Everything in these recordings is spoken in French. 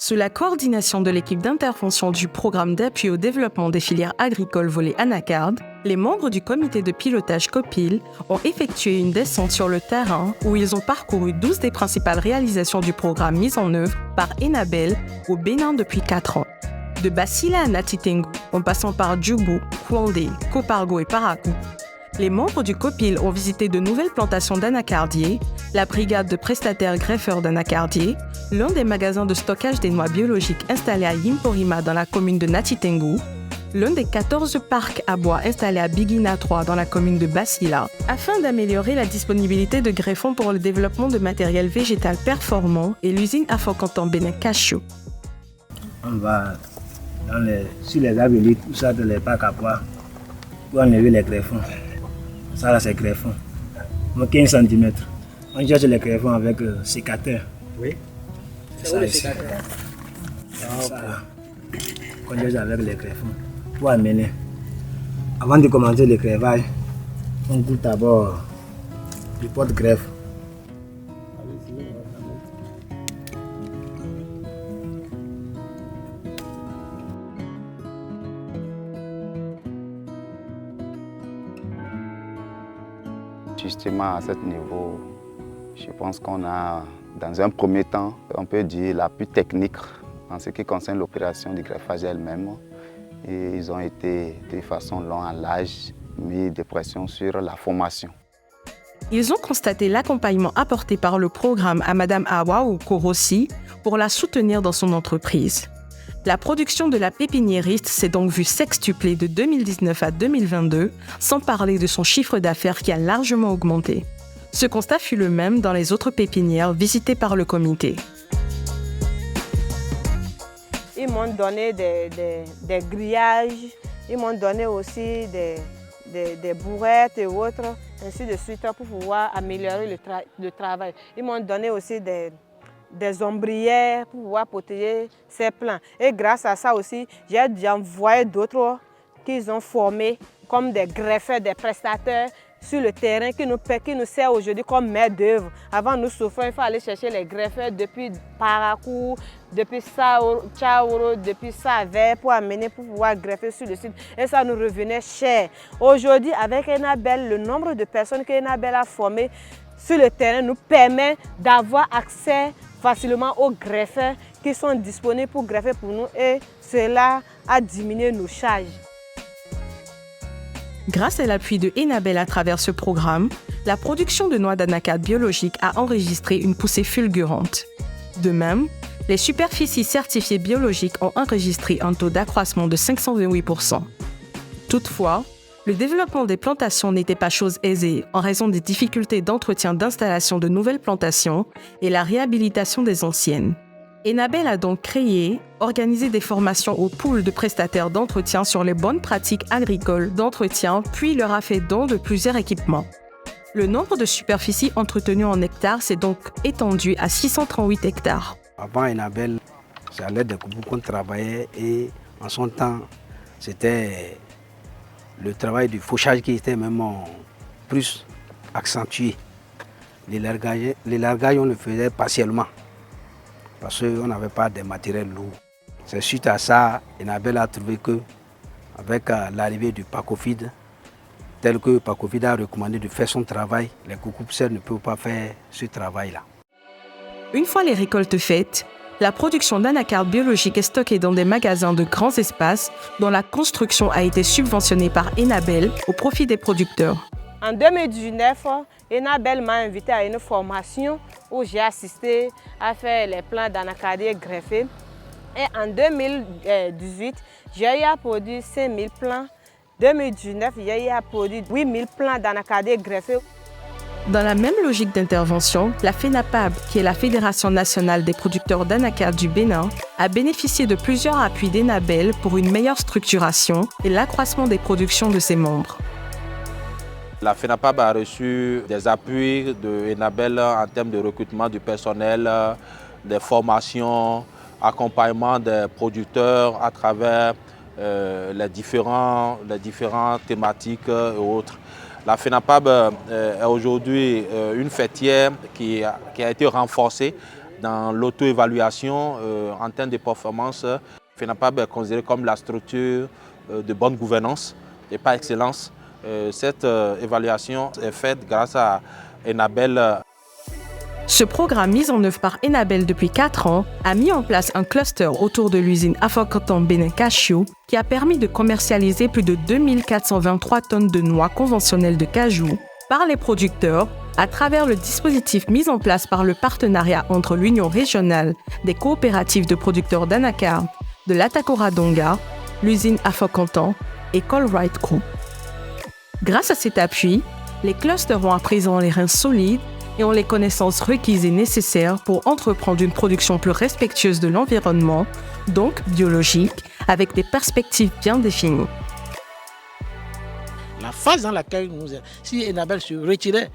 Sous la coordination de l'équipe d'intervention du programme d'appui au développement des filières agricoles volet Anacarde, les membres du comité de pilotage COPIL ont effectué une descente sur le terrain où ils ont parcouru 12 des principales réalisations du programme mises en œuvre par Enabel au Bénin depuis 4 ans. De Basila à Natitengu, en passant par Djougou, Kwandé, Kopargo et Parakou, les membres du COPIL ont visité de nouvelles plantations d'anacardiers, la brigade de prestataires greffeurs d'anacardiers, l'un des magasins de stockage des noix biologiques installés à Yimporima dans la commune de Natitengu, l'un des 14 parcs à bois installés à Biguina 3 dans la commune de Basila, afin d'améliorer la disponibilité de greffons pour le développement de matériel végétal performant et l'usine Afokantan Bénin Cachou. On va sur les arbres, tout ça, dans les parcs à bois, pour enlever les greffons. Ça là c'est greffon, 15 cm. On cherche les greffons avec sécateur. Oui. C'est ça ici. Ça là. On cherche avec les greffons pour amener. Avant de commencer le greffage, on coupe d'abord du porte-greffe. Justement, à ce niveau, je pense qu'on a, dans un premier temps, on peut dire l'appui technique en ce qui concerne l'opération du greffage elle-même. Et ils ont été, de façon longue à l'âge, mis des pressions sur la formation. Ils ont constaté l'accompagnement apporté par le programme à Mme Awa Korosi pour la soutenir dans son entreprise. La production de la pépiniériste s'est donc vue sextupler de 2019 à 2022, sans parler de son chiffre d'affaires qui a largement augmenté. Ce constat fut le même dans les autres pépinières visitées par le comité. Ils m'ont donné des grillages, ils m'ont donné aussi des bourrettes et autres, ainsi de suite, pour pouvoir améliorer le travail. Ils m'ont donné aussi des ombrières pour pouvoir protéger ces plants. Et grâce à ça aussi, j'ai envoyé d'autres qu'ils ont formés comme des greffeurs, des prestataires sur le terrain qui nous sert aujourd'hui comme main d'œuvre. Avant, nous souffrions, il fallait chercher les greffeurs depuis Parakou, depuis Tchaouro, depuis Savert pour amener, pour pouvoir greffer sur le site. Et ça nous revenait cher. Aujourd'hui, avec Enabel, le nombre de personnes qu'Enabel a formées sur le terrain nous permet d'avoir accès facilement aux greffeurs qui sont disponibles pour greffer pour nous et cela a diminué nos charges. Grâce à l'appui de Enabel à travers ce programme, la production de noix d'anacarde biologique a enregistré une poussée fulgurante. De même, les superficies certifiées biologiques ont enregistré un taux d'accroissement de 528%. Toutefois, le développement des plantations n'était pas chose aisée en raison des difficultés d'entretien d'installation de nouvelles plantations et la réhabilitation des anciennes. Enabel a donc créé, organisé des formations aux pools de prestataires d'entretien sur les bonnes pratiques agricoles d'entretien, puis leur a fait don de plusieurs équipements. Le nombre de superficies entretenues en hectares s'est donc étendu à 638 hectares. Avant Enabel, c'est à l'aide des groupes qu'on travaillait et en son temps, c'était le travail du fauchage qui était même plus accentué. L'élargage, on le faisait partiellement parce qu'on n'avait pas de matériel lourd. C'est suite à ça, Enabel a trouvé qu'avec l'arrivée du Pacofid, tel que Pacofid a recommandé de faire son travail, les coucoupseurs ne peuvent pas faire ce travail-là. Une fois les récoltes faites, la production d'anacarde biologique est stockée dans des magasins de grands espaces dont la construction a été subventionnée par Enabel au profit des producteurs. En 2019, Enabel m'a invité à une formation où j'ai assisté à faire les plants d'anacardier greffés. Et en 2018, j'ai eu à produire 5000 plants. En 2019, j'ai eu à produire 8000 plants d'anacardier greffés. Dans la même logique d'intervention, la FENAPAB, qui est la Fédération nationale des producteurs d'anacarde du Bénin, a bénéficié de plusieurs appuis d'Enabel pour une meilleure structuration et l'accroissement des productions de ses membres. La FENAPAB a reçu des appuis de Enabel en termes de recrutement du personnel, des formations, accompagnement des producteurs à travers les différentes thématiques et autres. La FENAPAB est aujourd'hui une fêtière qui a été renforcée Dans l'auto-évaluation, en termes de performance, FENAPAB est considéré comme la structure de bonne gouvernance et par excellence. Cette évaluation est faite grâce à Enabel. Ce programme mis en œuvre par Enabel depuis 4 ans a mis en place un cluster autour de l'usine Afokoton Benin Cachou qui a permis de commercialiser plus de 2423 tonnes de noix conventionnelles de cajou par les producteurs à travers le dispositif mis en place par le partenariat entre l'Union régionale des coopératives de producteurs d'anacarde de l'Atakora Donga, l'usine Afokoton et Colruyt Group. Grâce à cet appui, les clusters ont à présent les reins solides et ont les connaissances requises et nécessaires pour entreprendre une production plus respectueuse de l'environnement, donc biologique, avec des perspectives bien définies. La phase dans laquelle si Enabel se retirait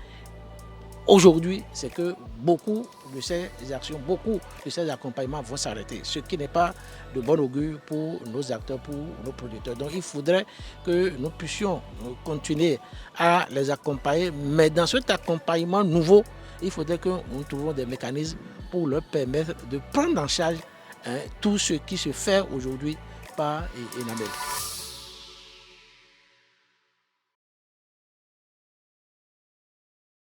aujourd'hui, c'est que beaucoup de ces actions, beaucoup de ces accompagnements vont s'arrêter, ce qui n'est pas de bon augure pour nos acteurs, pour nos producteurs. Donc il faudrait que nous puissions continuer à les accompagner, mais dans cet accompagnement nouveau, il faudrait que nous trouvions des mécanismes pour leur permettre de prendre en charge tout ce qui se fait aujourd'hui par Enabel.